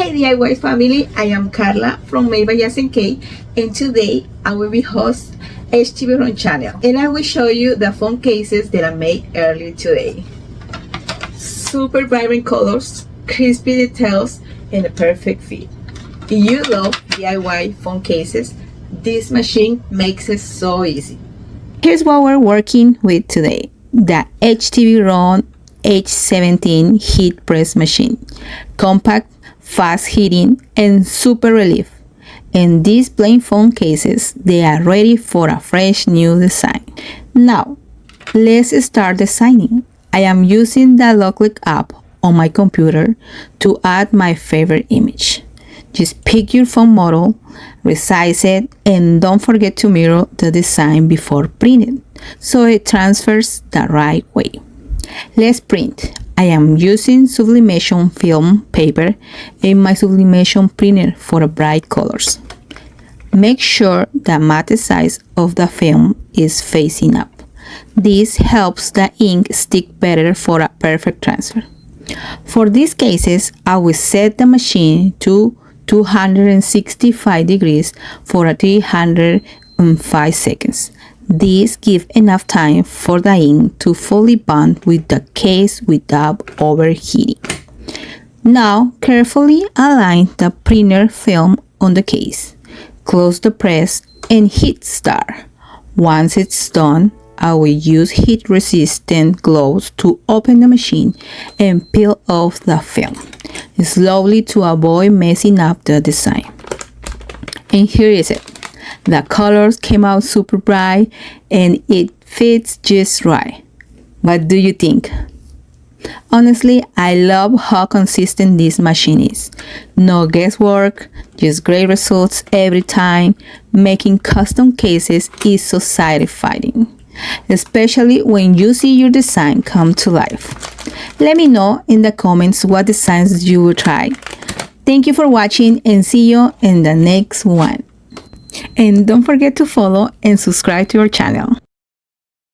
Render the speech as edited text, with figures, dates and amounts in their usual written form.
Hi DIY family, I am Carla from Made by H17, and today I will be host HTVRONT channel, and I will show you the phone cases that I made earlier today. Super vibrant colors, crispy details, and a perfect fit. If you love DIY phone cases, this machine makes it so easy. Here's what we're working with today: the HTVRONT H17 heat press machine. Compact, fast heating, and super relief. And these plain phone cases, they are ready for a fresh new design. Now, let's start designing. I am using the Locklick app on my computer to add my favorite image. Just pick your phone model, resize it, and don't forget to mirror the design before printing so it transfers the right way. Let's print. I am using sublimation film paper and my sublimation printer for bright colors. Make sure the matte size of the film is facing up. This helps the ink stick better for a perfect transfer. For these cases, I will set the machine to 265 degrees for 305 seconds. This gives enough time for the ink to fully bond with the case without overheating. Now, carefully align the printer film on the case. Close the press and hit start. Once it's done, I will use heat-resistant gloves to open the machine and peel off the film, slowly to avoid messing up the design. And here is it. The colors came out super bright and it fits just right. What do you think? Honestly, I love how consistent this machine is. No guesswork, just great results every time. Making custom cases is so satisfying, especially when you see your design come to life. Let me know in the comments what designs you will try. Thank you for watching and see you in the next one. And don't forget to follow and subscribe to our channel.